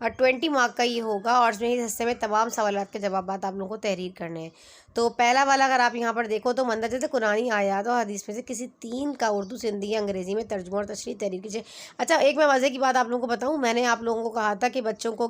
اور 20 مارک کا یہ ہوگا، اور اس میں اس حصے میں تمام سوالات کے جوابات آپ لوگوں کو تحریر کرنے ہیں۔ تو پہلا والا اگر آپ یہاں پر دیکھو تو مندرجہ قرآنی آیات اور حدیث میں سے کسی 3 کا اردو، سندھی یا انگریزی میں ترجمہ اور تشریح تحریر کیجیے۔ اچھا، ایک میں مزے کی بات آپ لوگوں کو بتاؤں، میں نے آپ لوگوں کو کہا تھا کہ بچوں کو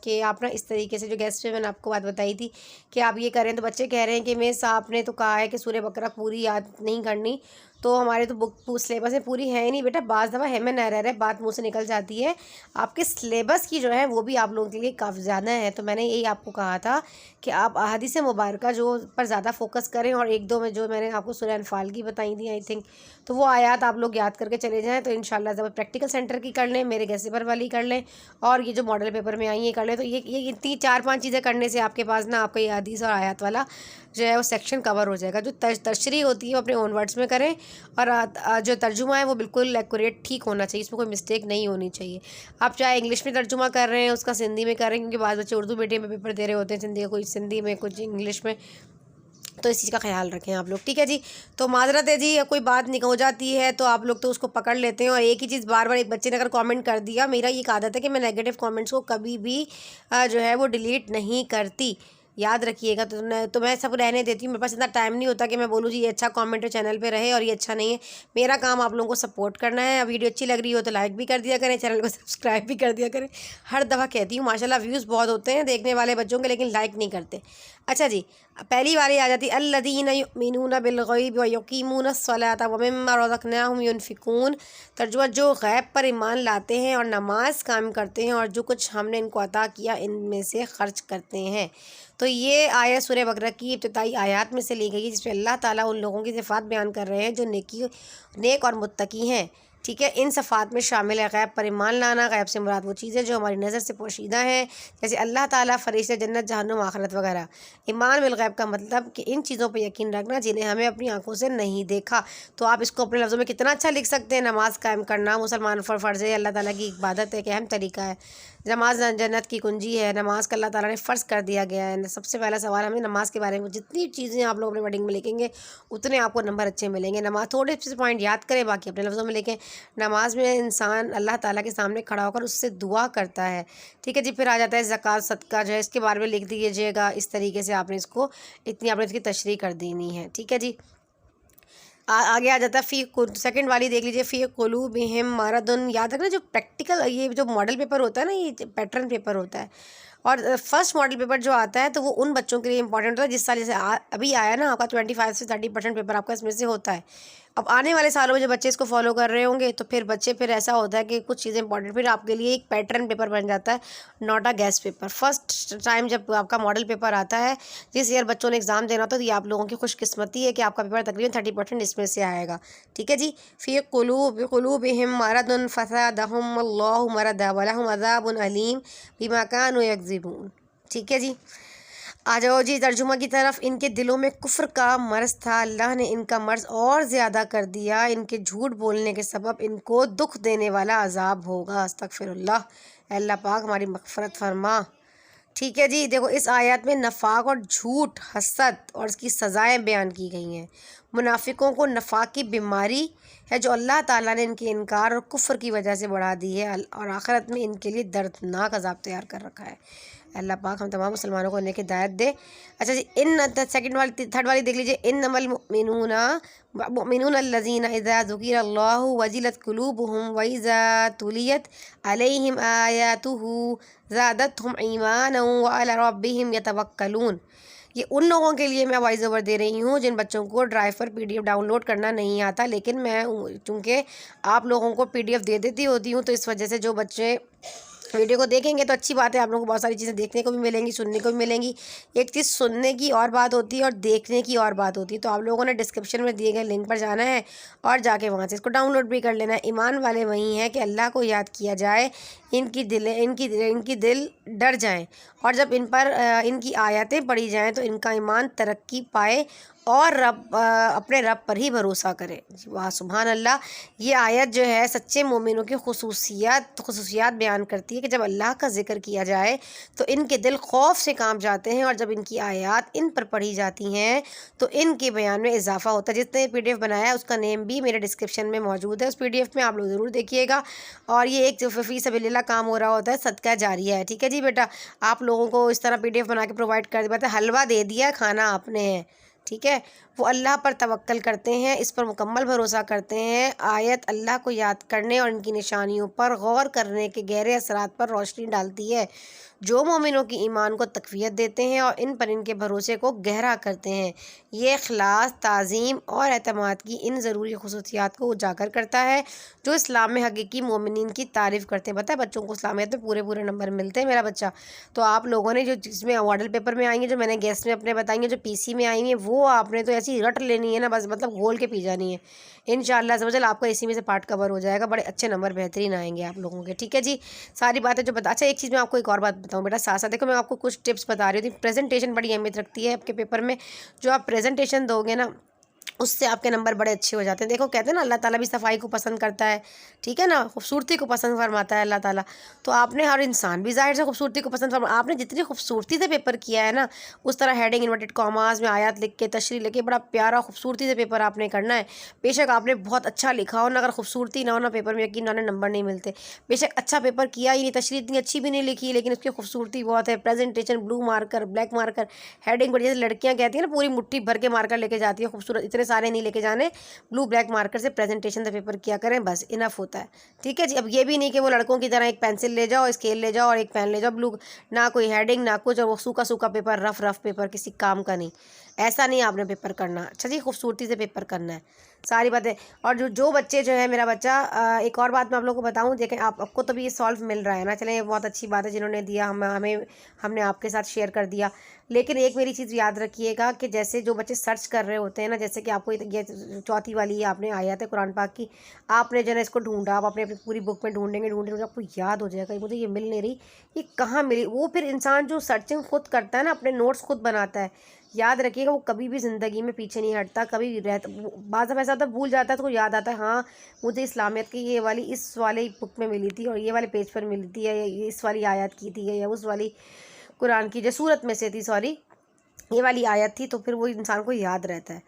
کہ آپ نا اس طریقے سے، جو گیسٹ میں نے آپ کو بات بتائی تھی کہ آپ یہ کریں، تو بچے کہہ رہے ہیں کہ مس آپ نے تو کہا ہے کہ سورہ بقرہ پوری یاد نہیں کرنی، تو ہمارے تو بک سلیبس میں پوری ہے ہی نہیں بیٹا۔ بعض دفعہ ہے میں نہ رہ رہے بات منہ سے نکل جاتی ہے، آپ کے سلیبس کی جو ہے وہ بھی آپ لوگوں کے لیے کافی زیادہ ہے۔ تو میں نے یہی آپ کو کہا تھا کہ آپ احادیث مبارکہ جو پر زیادہ فوکس کریں، اور 1-2 میں جو میں نے آپ کو سورہ انفال کی بتائی تھی آئی تھنک، تو وہ آیات آپ لوگ یاد کر کے چلے جائیں، تو انشاءاللہ جب پریکٹیکل سینٹر کی کر لیں، میرے گیس پیپر والی کر لیں، اور یہ جو ماڈل پیپر میں آئی ہیں کر لیں، تو یہ 3-4-5 چیزیں کرنے سے آپ کے پاس نا آپ کا یہ حدیث اور آیات والا جو ہے وہ سیکشن کور ہو جائے گا۔ جو تشریح ہوتی ہے وہ اپنے اون ورڈز میں کریں، اور جو ترجمہ ہے وہ بالکل ایکوریٹ ٹھیک ہونا چاہیے، اس میں کوئی مسٹیک نہیں ہونی چاہیے۔ آپ چاہے انگلش میں ترجمہ کر رہے ہیں، اس کا سندھی میں کر رہے ہیں، کیونکہ بعض بچے اردو میڈیم میں پیپر دے رہے ہوتے ہیں، سندھی میں کچھ انگلش میں، تو اس چیز کا خیال رکھیں آپ لوگ، ٹھیک ہے جی۔ تو معذرت ہے جی، کوئی بات نہیں ہو جاتی ہے تو آپ لوگ تو اس کو پکڑ لیتے ہیں، اور ایک ہی چیز بار بار ایک بچے نے اگر کامنٹ کر دیا، میرا یہ عادت ہے کہ میں نیگیٹو کامنٹس کو کبھی بھی جو ہے وہ ڈیلیٹ نہیں کرتی، یاد رکھیے گا۔ تو میں سب رہنے دیتی ہوں، میرے پاس اتنا ٹائم نہیں ہوتا کہ میں بولوں جی یہ اچھا کامنٹ ہے چینل پہ رہے اور یہ اچھا نہیں ہے۔ میرا کام آپ لوگوں کو سپورٹ کرنا ہے، ویڈیو اچھی لگ رہی ہو تو لائک بھی کر دیا کریں، چینل کو سبسکرائب بھی کر دیا کریں۔ ہر دفعہ کہتی ہوں، ماشاءاللہ ویوز بہت ہوتے ہیں دیکھنے والے بچوں کے، لیکن لائک نہیں کرتے۔ اچھا جی، پہلی باری آ جاتی الذین یؤمنون بالغیب ویقیمون الصلاۃ ومما رزقناہم ینفقون، ترجمہ جو غیب پر ایمان لاتے ہیں اور نماز قائم کرتے ہیں اور جو کچھ ہم نے ان کو عطا کیا ان میں سے خرچ کرتے ہیں۔ تو یہ آیت سورہ بقرہ کی ابتدائی آیات میں سے لی گئی ہے، جس میں اللہ تعالیٰ ان لوگوں کی صفات بیان کر رہے ہیں جو نیک اور متقی ہیں، ٹھیک ہے۔ ان صفات میں شامل ہے غیب پر ایمان لانا، غیب سے مراد وہ چیزیں جو ہماری نظر سے پوشیدہ ہیں، جیسے اللہ تعالیٰ، فرشتے، جنت، جہنم، آخرت وغیرہ۔ ایمان بالغیب کا مطلب کہ ان چیزوں پہ یقین رکھنا جنہیں ہمیں اپنی آنکھوں سے نہیں دیکھا۔ تو آپ اس کو اپنے لفظوں میں کتنا اچھا لکھ سکتے ہیں، نماز قائم کرنا مسلمان پر فرض ہے، اللہ تعالیٰ کی عبادت ہے، کہ اہم طریقہ ہے۔ نماز جنت کی کنجی ہے، نماز کا اللہ تعالیٰ نے فرض کر دیا گیا ہے۔ سب سے پہلا سوال ہمیں نماز کے بارے میں، جتنی چیزیں آپ لوگ اپنے ورڈنگ میں لکھیں گے اتنے آپ کو نمبر اچھے ملیں گے۔ نماز تھوڑے سے پوائنٹ یاد کریں، باقی اپنے لفظوں میں لکھیں۔ نماز میں انسان اللہ تعالیٰ کے سامنے کھڑا ہو کر اس سے دعا کرتا ہے، ٹھیک ہے جی۔ پھر آ جاتا ہے زکوٰۃ، صدقہ جو ہے اس کے بارے میں لکھ دیجیے گا، اس طریقے سے آپ نے اس کو اتنی آپ نے اس کی تشریح کر دینی ہے، ٹھیک ہے جی۔ آگے آ جاتا ہے سیکنڈ والی دیکھ لیجیے، فی قلوبہم مرض۔ یاد رکھنا جو پریکٹیکل، یہ جو ماڈل پیپر ہوتا ہے نا، یہ پیٹرن پیپر ہوتا ہے، اور فرسٹ ماڈل پیپر جو آتا ہے تو وہ ان بچوں کے لیے امپورٹنٹ ہوتا ہے جس سال جیسے ابھی آیا نا، آپ کا 25 سے 30% پیپر آپ کا اس میں سے ہوتا ہے۔ اب آنے والے سالوں میں جو بچے اس کو فالو کر رہے ہوں گے تو پھر ایسا ہوتا ہے کہ کچھ چیزیں امپورٹنٹ پھر آپ کے لیے ایک پیٹرن پیپر بن جاتا ہے، not a guess paper. First time جب آپ کا ماڈل پیپر آتا ہے، جس ایئر بچوں نے ایگزام دینا ہوتا ہے، تو یہ آپ لوگوں کی خوش قسمتی ہے کہ آپ کا پیپر تقریباً 30% اس میں سے آئے گا، ٹھیک ہے جی۔ فی قلوبہم مرض فزادہم اللہ مرضا ولہم عذاب علیم بما کانوا یکذبون، ٹھیک ہے جی۔ آ جاؤ جی ترجمہ کی طرف۔ ان کے دلوں میں کفر کا مرض تھا، اللہ نے ان کا مرض اور زیادہ کر دیا، ان کے جھوٹ بولنے کے سبب ان کو دکھ دینے والا عذاب ہوگا۔ استغفر اللہ، اے اللہ پاک ہماری مغفرت فرما، ٹھیک ہے جی۔ دیکھو اس آیات میں نفاق اور جھوٹ، حسد اور اس کی سزائیں بیان کی گئی ہیں۔ منافقوں کو نفاق کی بیماری ہے جو اللہ تعالیٰ نے ان کے انکار اور کفر کی وجہ سے بڑھا دی ہے، اور آخرت میں ان کے لیے دردناک عذاب تیار کر رکھا ہے۔ اللہ پاک ہم تمام مسلمانوں کو نیک ہدایت دے۔ اچھا جی، تھرڈ والی دیکھ لیجیے، انما المؤمنون الذین اذا ذکر اللہ وجلت قلوبہم واذا تلیت علیہم آیاتہ زادتہم ایمانا وعلی ربہم یتوکلون۔ یہ ان لوگوں کے لیے میں وائس اوور دے رہی ہوں جن بچوں کو ڈرائیو پر PDF ڈاؤن لوڈ کرنا نہیں آتا، لیکن میں چونکہ آپ لوگوں کو PDF دے دیتی ہوتی ہوں، تو اس وجہ سے جو بچے ویڈیو کو دیکھیں گے تو اچھی بات ہے، آپ لوگوں کو بہت ساری چیزیں دیکھنے کو بھی ملیں گی، سننے کو بھی ملیں گی۔ ایک چیز سننے کی اور بات ہوتی ہے اور دیکھنے کی اور بات ہوتی ہے، تو آپ لوگوں نے ڈسکرپشن میں دیے گئے لنک پر جانا ہے اور جا کے وہاں سے اس کو ڈاؤن لوڈ بھی کر لینا ہے۔ ایمان والے وہی ہیں کہ اللہ کو یاد کیا جائے، ان کی دل ڈر جائیں، اور جب ان پر ان کی آیاتیں پڑھی جائیں تو ان کا ایمان ترقی پائے اور اپنے رب پر ہی بھروسہ کرے۔ واہ سبحان اللہ، یہ آیت جو ہے سچے مومنوں کی خصوصیات بیان کرتی ہے کہ جب اللہ کا ذکر کیا جائے تو ان کے دل خوف سے کانپ جاتے ہیں، اور جب ان کی آیات ان پر پڑھی جاتی ہیں تو ان کے بیان میں اضافہ ہوتا ہے۔ جس نے PDF بنایا ہے اس کا نیم بھی میرے ڈسکرپشن میں موجود ہے، اس PDF میں آپ لوگ ضرور دیکھیے گا۔ اور یہ ایک فی سبیل اللہ کام ہو رہا ہوتا ہے، صدقہ جاریہ ہے، ٹھیک ہے جی بیٹا۔ آپ لوگوں کو اس طرح PDF بنا کے پرووائڈ کر دیا، حلوہ دے دیا، کھانا آپ نے ہے، ٹھیک ہے۔ وہ اللہ پر توکل کرتے ہیں، اس پر مکمل بھروسہ کرتے ہیں، آیت اللہ کو یاد کرنے اور ان کی نشانیوں پر غور کرنے کے گہرے اثرات پر روشنی ڈالتی ہے، جو مومنوں کی ایمان کو تقویت دیتے ہیں اور ان پر ان کے بھروسے کو گہرا کرتے ہیں۔ یہ اخلاص، تعظیم اور اعتماد کی ان ضروری خصوصیات کو اجاگر کرتا ہے جو اسلام میں حقیقی مومنین کی تعریف کرتے ہیں۔ پتہ ہے بچوں کو اسلامیت میں پورے نمبر ملتے ہیں میرا بچہ۔ تو آپ لوگوں نے جو جس میں ماڈل پیپر میں آئیں گے، جو میں نے گیسٹ میں اپنے بتائیں گے، جو PC میں آئیں گے، وہ آپ نے تو ایسی رٹ لینی ہے نا، بس مطلب گھول کے پی جانی ہے انشاءاللہ عز و جل۔ آپ کا اسی میں سے پارٹ کور ہو جائے گا، بڑے اچھے نمبر بہترین آئیں گے آپ لوگوں کے، ٹھیک ہے جی۔ ساری باتیں جو اچھا ایک چیز میں آپ کو ایک اور بات بتاؤں بیٹا، ساتھ ساتھ دیکھو میں آپ کو کچھ ٹپس بتا رہی ہوتی۔ پریزنٹیشن بڑی اہمیت رکھتی ہے آپ کے پیپر میں، جو آپ پریزنٹیشن دو گے نا اس سے آپ کے نمبر بڑے اچھے ہو جاتے ہیں۔ دیکھو کہتے ہیں نا اللہ تعالیٰ بھی صفائی کو پسند کرتا ہے، ٹھیک ہے نا، خوبصورتی کو پسند فرماتا ہے اللہ تعالیٰ۔ تو آپ نے ہر انسان بھی ظاہر سے خوبصورتی کو پسند فرماتا، آپ نے جتنی خوبصورتی سے پیپر کیا ہے نا، اس طرح ہیڈنگ انورٹڈ کاماز میں آیات لکھ کے تشریح لکھ کے بڑا پیارا خوبصورتی سے پیپر آپ نے کرنا ہے۔ بے شک آپ نے بہت اچھا لکھا ہو نا، اگر خوبصورتی نہ ہو نا پیپر میں یقیناً نمبر نہیں ملتے۔ بے شک اچھا پیپر کیا ہی نہیں، تشریح اتنی اچھی بھی نہیں لکھی، لیکن اس کی خوبصورتی بہت ہے۔ پریزنٹیشن بلو مارکر، بلیک مارکر، ہیڈنگ پر جیسے لڑکیاں کہتی ہیں نا پوری مٹھی بھر کے مارکر لے کے جاتی ہے، خوبصورت اتنے سارے نہیں لے کے جانے، بلو بلیک مارکر سے پریزنٹیشن سے پیپر کیا کریں، بس انف ہوتا ہے، ٹھیک ہے جی۔ اب یہ بھی نہیں کہ وہ لڑکوں کی طرح ایک پینسل لے جاؤ، اسکیل لے جاؤ اور ایک پین لے جاؤ بلو، نہ کوئی ہیڈنگ نہ کچھ، اور وہ سوکھا پیپر، رف پیپر کسی کام کا نہیں، ایسا نہیں آپ نے پیپر کرنا، اچھا جی، خوبصورتی سے پیپر کرنا ہے، ساری باتیں۔ اور جو بچے جو ہے میرا بچہ، ایک اور بات میں آپ لوگوں کو بتاؤں، دیکھیں آپ کو تو بھی یہ سالو مل رہا ہے نا، چلیں یہ بہت اچھی بات ہے جنہوں نے دیا، ہم نے آپ کے ساتھ شیئر کر دیا، لیکن ایک میری چیز یاد رکھیے گا کہ جیسے جو بچے سرچ کر رہے ہوتے ہیں نا، جیسے کہ آپ کو یہ چوتھی والی آپ نے آیت ہے قرآن پاک کی، آپ نے جو ہے نا اس کو ڈھونڈا، آپ اپنی پوری بک میں ڈھونڈیں گے، آپ کو یاد ہو جائے گا مجھے یہ مل نہیں رہی، یہ کہاں ملی، وہ پھر انسان جو سرچنگ خود کرتا ہے نا، اپنے نوٹس خود بناتا ہے، یاد رکھیے گا وہ کبھی بھی زندگی میں پیچھے نہیں ہٹتا، کبھی رہتا، بعض دفعہ ایسا ہوتا ہے بھول جاتا ہے تو یاد آتا ہے، ہاں مجھے اسلامیت کی یہ والی اس والے بک میں ملی تھی، اور یہ والے پیج پر ملی تھی، یا اس والی آیت کی تھی، یا اس والی قرآن کی جو سورت میں سے تھی، سوری یہ والی آیت تھی، تو پھر وہ انسان کو یاد رہتا ہے۔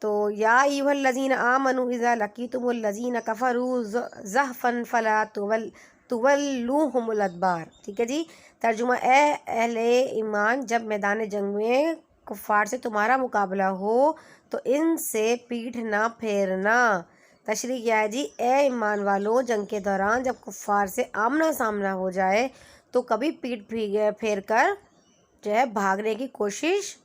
تو یا ایھا الذین آمنوا اذا لقیتم الذین کفروا زحفا فلا تولوہم الادبار، ٹھیک ہے جی۔ ترجمہ، اے اہل ایمان، جب میدان جنگ میں کفار سے تمہارا مقابلہ ہو تو ان سے پیٹھ نہ پھیرنا۔ تشریح کیا ہے جی، اے ایمان والو، جنگ کے دوران جب کفار سے آمنا سامنا ہو جائے تو کبھی پیٹھ پھیر کر جو ہے بھاگنے کی کوشش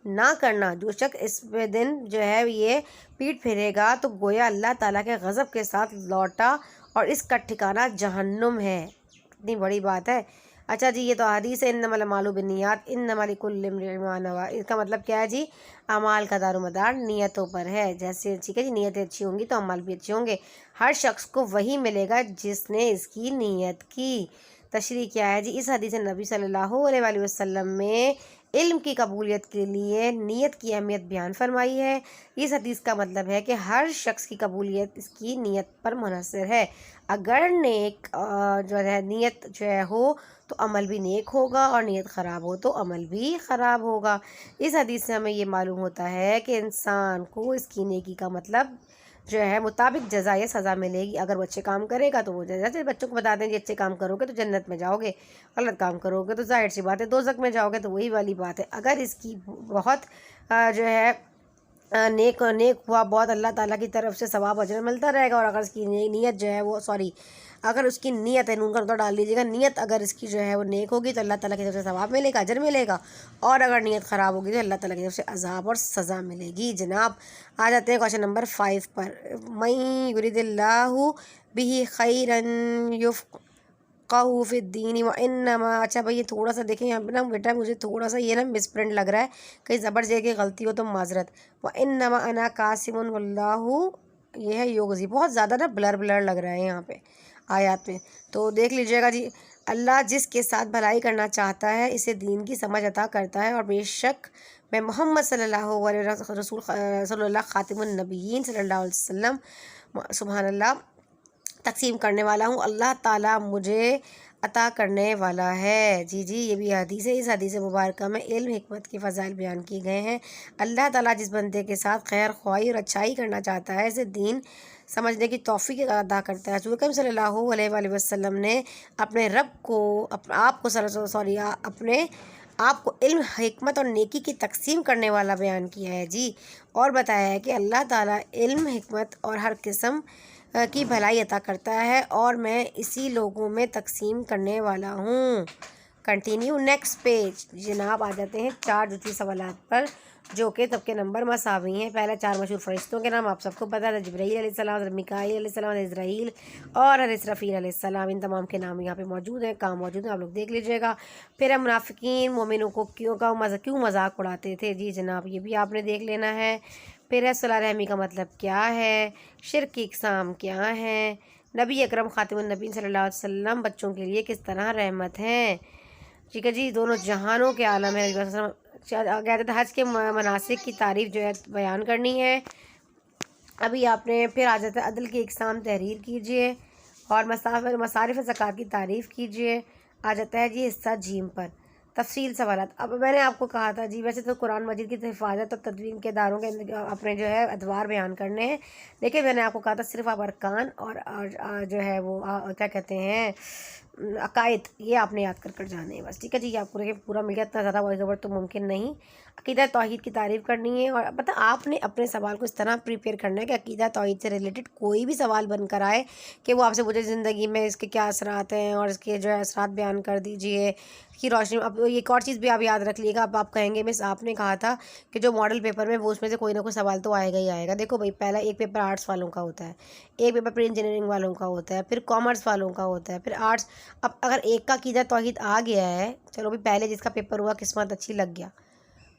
نہ کرنا۔ جو شخص اس دن جو ہے یہ پیٹھ پھیرے گا تو گویا اللہ تعالیٰ کے غضب کے ساتھ لوٹا، اور اس کا ٹھکانہ جہنم ہے۔ کتنی بڑی بات ہے۔ اچھا جی، یہ تو حدیث ہے، انما الاعمال بالنیات انما لکل امرئ ما نوی، اس کا مطلب کیا ہے جی، اعمال کا دار و مدار نیتوں پر ہے، جیسے ٹھیک ہے جی، نیتیں اچھی ہوں گی تو اعمال بھی اچھے ہوں گے۔ ہر شخص کو وہی ملے گا جس نے اس کی نیت کی۔ تشریح کیا ہے جی، اس حدیث نبی صلی اللہ علیہ وآلہ وسلم میں علم کی قبولیت کے لیے نیت کی اہمیت بیان فرمائی ہے۔ اس حدیث کا مطلب ہے کہ ہر شخص کی قبولیت اس کی نیت پر منحصر ہے، اگر نیک جو ہے نیت جو ہے ہو تو عمل بھی نیک ہوگا، اور نیت خراب ہو تو عمل بھی خراب ہوگا۔ اس حدیث سے ہمیں یہ معلوم ہوتا ہے کہ انسان کو اس کی نیکی کا مطلب جو ہے مطابق جزا یا سزا ملے گی۔ اگر وہ اچھے کام کرے گا تو وہ جیسے بچوں کو بتا دیں جی اچھے کام کرو گے تو جنت میں جاؤ گے، غلط کام کرو گے تو ظاہر سی بات ہے دوزخ میں جاؤ گے، تو وہی والی بات ہے۔ اگر اس کی بہت جو ہے نیک ہوا، بہت اللہ تعالیٰ کی طرف سے ثواب اجر ملتا رہے گا، اور اگر اس کی نیت جو ہے وہ اگر اس کی نیت ہے، نون کا نقطہ ڈال دیجیے گا، نیت اگر اس کی جو ہے وہ نیک ہوگی تو اللہ تعالیٰ کی طرف سے ثواب ملے گا، اجر ملے گا، اور اگر نیت خراب ہوگی تو اللہ تعالیٰ کی طرف سے عذاب اور سزا ملے گی۔ جناب آ جاتے ہیں کوشچن نمبر 5 پر، من یرید اللہ بہ خیرا یفقہہ فی الدین وانما، اچھا بھائی یہ تھوڑا سا دیکھیں یہاں پہ نا بیٹا، مجھے تھوڑا سا یہ نا مس پرنٹ لگ رہا ہے، کہیں زبر زیر کی غلطی ہو تو معذرت۔ وانما انا قاسم واللہ، یہ ہے یغزی، بہت زیادہ نا بلر لگ رہا ہے یہاں پہ آیات میں، تو دیکھ لیجیے گا جی۔ اللہ جس کے ساتھ بھلائی کرنا چاہتا ہے اسے دین کی سمجھ عطا کرتا ہے، اور بے شک میں محمد صلی اللہ خاتم النبیین صلی اللہ علیہ وسلم سبحان اللہ تقسیم کرنے والا ہوں، اللہ تعالیٰ مجھے عطا کرنے والا ہے۔ جی یہ بھی حدیث ہے۔ اس حدیث مبارکہ میں علم حکمت کے فضائل بیان کیے گئے ہیں۔ اللہ تعالیٰ جس بندے کے ساتھ خیر خواہی اور اچھائی کرنا چاہتا ہے اسے دین سمجھنے کی توفیق ادا کرتا ہے۔ رسول کریم صلی اللہ علیہ وآلہ وسلم نے اپنے آپ کو علم حکمت اور نیکی کی تقسیم کرنے والا بیان کیا ہے جی، اور بتایا ہے کہ اللہ تعالیٰ علم حکمت اور ہر قسم کی بھلائی عطا کرتا ہے، اور میں اسی لوگوں میں تقسیم کرنے والا ہوں۔ کنٹینیو نیکسٹ پیج جناب آ جاتے ہیں 4 جزوی سوالات پر، جو کہ سب کے نمبر مساوی ہیں۔ پہلا 4 مشہور فرشتوں کے نام آپ سب کو پتہ ہے، جبرائیل علیہ السلام، حضرت میکائیل علیہ السلام، حضرت اسرائیل اور حضرت اسرافیل علیہ السلام۔ ان تمام کے نام یہاں پہ موجود ہیں، کام موجود ہیں، آپ لوگ دیکھ لیجیے گا۔ پھر ہم منافقین مومنوں کو کیوں مذاق اڑاتے تھے، جی جناب یہ بھی آپ نے دیکھ لینا ہے۔ پھر ہے صلہ رحمی کا مطلب کیا ہے، شرک کی اقسام کیا ہیں، نبی اکرم خاتم النبیین صلی اللہ علیہ وسلم بچوں کے لیے کس طرح رحمت ہیں، ٹھیک ہے جی، دونوں جہانوں کے عالم ہے، کہتے تھے حج کے مناسک کی تعریف جو ہے بیان کرنی ہے۔ ابھی آپ نے پھر آ جاتا ہے عدل کی اقسام تحریر کیجئے، اور مصارف زکوٰۃ کی تعریف کیجئے۔ آ جاتا ہے جی حصہ جیم پر تفصیل سوالات۔ اب میں نے آپ کو کہا تھا جی ویسے تو قرآن مجید کی حفاظت اور تدوین کے اداروں کے اپنے جو ہے ادوار بیان کرنے ہیں، لیکن میں نے آپ کو کہا تھا صرف آپ ارکان اور جو ہے وہ کیا کہتے ہیں عقائد، یہ آپ نے یاد کر جانے ہیں بس، ٹھیک ہے جی، یہ آپ کو پورا مل گیا، اتنا زیادہ وائس اوور تو ممکن نہیں۔ عقیدہ توحید کی تعریف کرنی ہے، اور پتہ آپ نے اپنے سوال کو اس طرح پریپیئر کرنا ہے کہ عقیدہ توحید سے ریلیٹڈ کوئی بھی سوال بن کر آئے کہ وہ آپ سے پوچھے زندگی میں اس کے کیا اثرات ہیں، اور اس کے جو ہے اثرات بیان کر دیجئے کی روشنی۔ اب ایک اور چیز بھی آپ یاد رکھ لیے گا، اب آپ کہیں گے مس آپ نے کہا تھا کہ جو ماڈل پیپر میں وہ اس میں سے کوئی نہ کوئی سوال تو آئے گا ہی آئے گا۔ دیکھو بھائی، پہلا ایک پیپر آرٹس والوں کا ہوتا ہے، ایک پیپر پھر انجینئرنگ والوں کا ہوتا ہے، پھر کامرس والوں کا ہوتا ہے، پھر آرٹس۔ اب اگر ایک کا عقیدہ توحید آ گیا ہے، چلو بھی پہلے جس کا پیپر ہوا قسمت اچھی لگ گیا،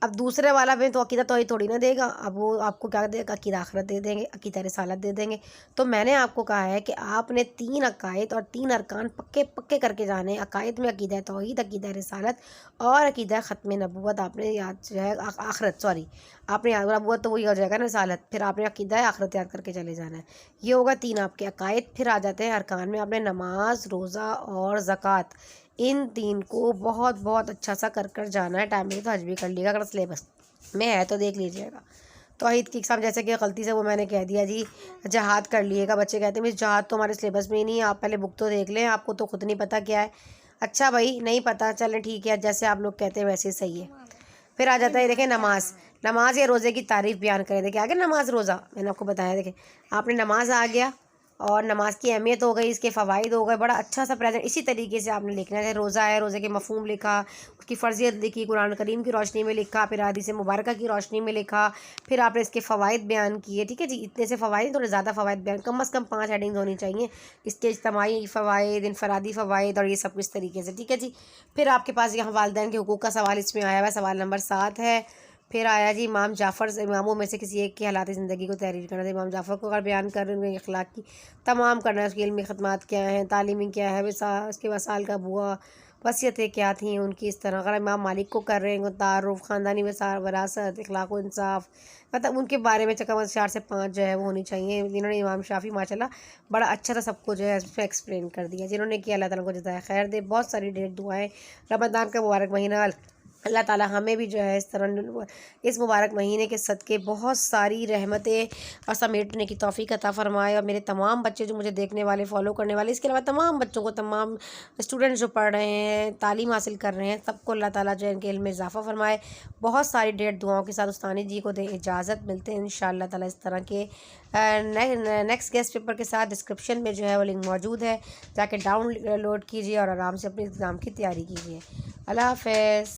اب دوسرے والا میں تو عقیدہ توحید تھوڑی نہ دے گا، اب وہ آپ کو کیا دے گا، عقیدہ آخرت دے دیں گے، عقیدہ رسالت دے دیں گے۔ تو میں نے آپ کو کہا ہے کہ آپ نے 3 عقائد اور 3 ارکان پکے کر کے جانے ہیں۔ عقائد میں عقیدہ توحید، عقیدہ رسالت اور عقیدہ ختم نبوت آپ نے یاد جو ہے آخرت آپ نے یاد، نبوت تو وہی ہو جائے گا نا رسالت، پھر آپ نے عقیدہ آخرت یاد کر کے چلے جانا ہے۔ یہ ہوگا 3 آپ کے عقائد۔ پھر آ جاتے ہیں ارکان میں، آپ نے نماز، روزہ اور زکوٰۃ، ان 3 کو بہت اچھا سا کر جانا ہے۔ ٹائم میں تو حج بھی کر لیے گا اگر سلیبس میں ہے تو دیکھ لیجیے گا۔ توحید کی اقسام جیسے کہ غلطی سے وہ میں نے کہہ دیا جی جہاد کر لیے گا، بچے کہتے ہیں مس جہاد تو ہمارے سلیبس میں ہی نہیں ہے، آپ پہلے بک تو دیکھ لیں، آپ کو تو خود نہیں پتہ کیا ہے۔ اچھا بھائی نہیں پتہ، چلیں ٹھیک ہے، جیسے آپ لوگ کہتے ہیں ویسے ہی صحیح ہے۔ پھر آ جاتا ہے دیکھیں نماز یا روزے کی تعریف بیان کریں۔ دیکھیں آگے نماز روزہ میں نے آپ کو بتایا، دیکھیں آپ نے نماز آ گیا اور نماز کی اہمیت ہو گئی، اس کے فوائد ہو گئے، بڑا اچھا سا پریزنٹ اسی طریقے سے آپ نے لکھنا ہے۔ روزہ ہے، روزے کے مفہوم لکھا، اس کی فرضیت لکھی، قرآن کریم کی روشنی میں لکھا، پھر حدیث مبارکہ کی روشنی میں لکھا، پھر آپ نے اس کے فوائد بیان کیے، ٹھیک ہے جی، اتنے سے فوائد، تھوڑے زیادہ فوائد بیان، کم از کم 5 ہیڈنگز ہونی چاہیے، اس کے اجتماعی فوائد، انفرادی فوائد اور یہ سب اس طریقے سے، ٹھیک ہے جی۔ پھر آپ کے پاس یہاں والدین کے حقوق کا سوال اس میں آیا ہوا ہے، سوال نمبر 7 ہے۔ پھر آیا جی امام جعفر سے، اماموں میں سے کسی ایک کی حالات زندگی کو تحریر کرنا ہے۔ امام جعفر کو اگر بیان کر رہے ہیں اخلاق کی تمام کرنا ہے، اس کی علمی خدمات کیا ہیں، تعلیمی کیا ہے، اس کے وسائل کا بوا، وصیتیں کیا تھیں ان کی، اس طرح اگر امام مالک کو کر رہے ہیں تعارف، خاندانی وراثت، اخلاق و انصاف، مطلب ان کے بارے میں کم از 4 سے 5 جو ہے وہ ہونی چاہیے، جنہوں نے امام شافعی ماشاءاللہ بڑا اچھا تھا سب کو جو ہے اس پہ ایکسپلین کر دیا، جنہوں نے کیا اللہ تعالیٰ کو جزائے خیر دے۔ بہت ساری ڈیٹ دعائیں، رمضان کا مبارک مہینہ، اللہ تعالیٰ ہمیں بھی جو ہے اس طرح اس مبارک مہینے کے صدقے بہت ساری رحمتیں اور سمیٹنے کی توفیق عطا فرمائے، اور میرے تمام بچے جو مجھے دیکھنے والے، فالو کرنے والے، اس کے علاوہ تمام بچوں کو، تمام اسٹوڈنٹس جو پڑھ رہے ہیں، تعلیم حاصل کر رہے ہیں، سب کو اللہ تعالیٰ جو ہے ان کے علم میں اضافہ فرمائے۔ بہت ساری ڈیٹ دعاؤں کے ساتھ استانی جی کو دیں اجازت، ملتے ہیں انشاءاللہ تعالیٰ اس طرح کے نیکسٹ گیسٹ پیپر کے ساتھ۔ ڈسکرپشن میں جو ہے وہ لنک موجود ہے، جا کے ڈاؤن لوڈ کیجیے اور آرام سے اپنے ایگزام کی تیاری کیجیے۔ اللہ حافظ۔